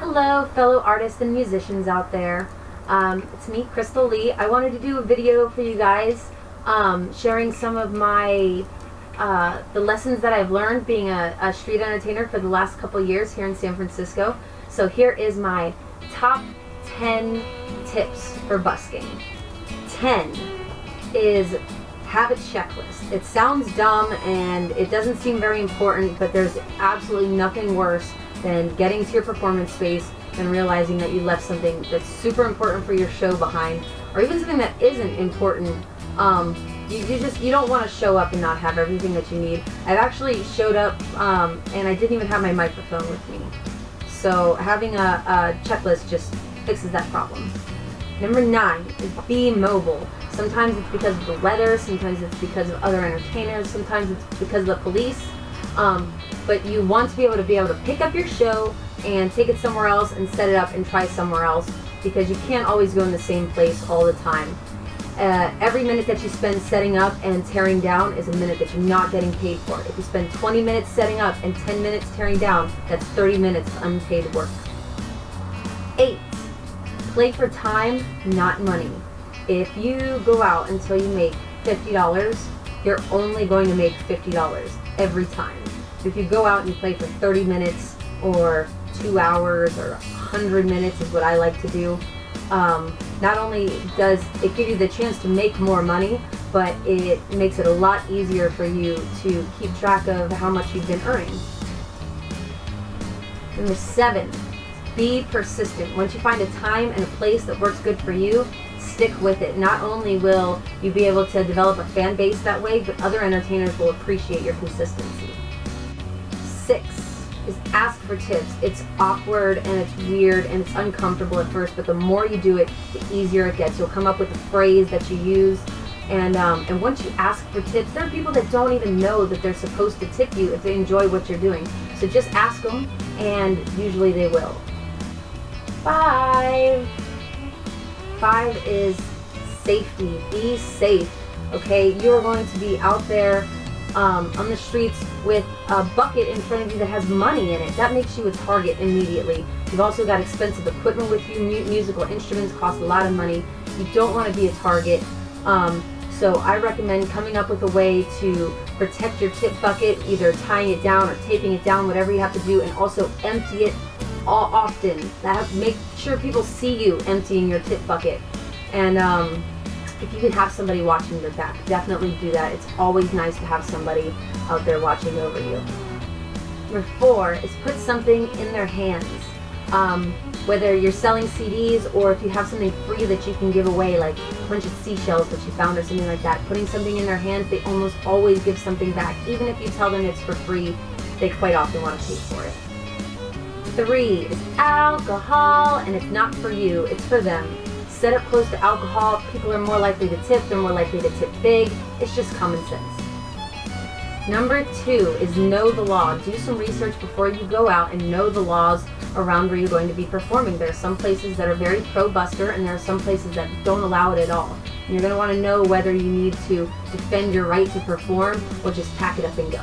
Hello, fellow artists and musicians out there. It's me, Crystal Lee. I wanted to do a video for you guys, sharing some of my the lessons that I've learned being a street entertainer for the last couple years here in San Francisco. So here is my top 10 tips for busking. 10 is have a checklist. It sounds dumb and it doesn't seem very important, but there's absolutely nothing worse than getting to your performance space and realizing that you left something that's super important for your show behind, or even something that isn't important. You don't want to show up and not have everything that you need. I've actually showed up and I didn't even have my microphone with me. So having a checklist just fixes that problem. Number 9 is be mobile. Sometimes it's because of the weather, sometimes it's because of other entertainers, sometimes it's because of the police. But you want to be able to pick up your show and take it somewhere else and set it up and try somewhere else, because you can't always go in the same place all the time. Every minute that you spend setting up and tearing down is a minute that you're not getting paid for. If you spend 20 minutes setting up and 10 minutes tearing down, that's 30 minutes of unpaid work. 8, play for time, not money. If you go out until you make $50, you're only going to make $50 every time. If you go out and you play for 30 minutes or 2 hours or 100 minutes is what I like to do, not only does it give you the chance to make more money, but it makes it a lot easier for you to keep track of how much you've been earning. Number 7, be persistent. Once you find a time and a place that works good for you, stick with it. Not only will you be able to develop a fan base that way, but other entertainers will appreciate your consistency. 6 is ask for tips. It's awkward and it's weird and it's uncomfortable at first, but the more you do it, the easier it gets. You'll come up with a phrase that you use, and once you ask for tips, there are people that don't even know that they're supposed to tip you if they enjoy what you're doing. So just ask them, and usually they will. 5 is safety. Be safe. Okay, you're going to be out there on the streets with a bucket in front of you that has money in it. That makes you a target immediately. You've also got expensive equipment with you. Musical instruments cost a lot of money. You don't want to be a target. So I recommend coming up with a way to protect your tip bucket, either tying it down or taping it down, whatever you have to do, and also empty it often. Make sure people see you emptying your tip bucket. And if you can have somebody watching your back, definitely do that. It's always nice to have somebody out there watching over you. Number 4 is put something in their hands. Whether you're selling CDs or if you have something free that you can give away, like a bunch of seashells that you found or something like that, putting something in their hands, they almost always give something back. Even if you tell them it's for free, they quite often want to pay for it. 3 is alcohol, and it's not for you, it's for them. Set up close to alcohol, people are more likely to tip, they're more likely to tip big. It's just common sense. Number 2 is know the law. Do some research before you go out and know the laws around where you're going to be performing. There are some places that are very pro-busker, and there are some places that don't allow it at all. And you're going to want to know whether you need to defend your right to perform or just pack it up and go.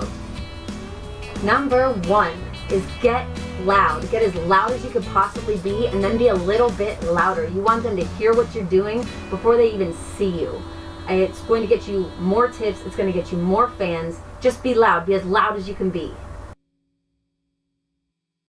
Number 1 is get loud. Get as loud as you could possibly be, and then be a little bit louder. You want them to hear what you're doing before they even see you. It's going to get you more tips. It's going to get you more fans. Just be loud. Be as loud as you can be.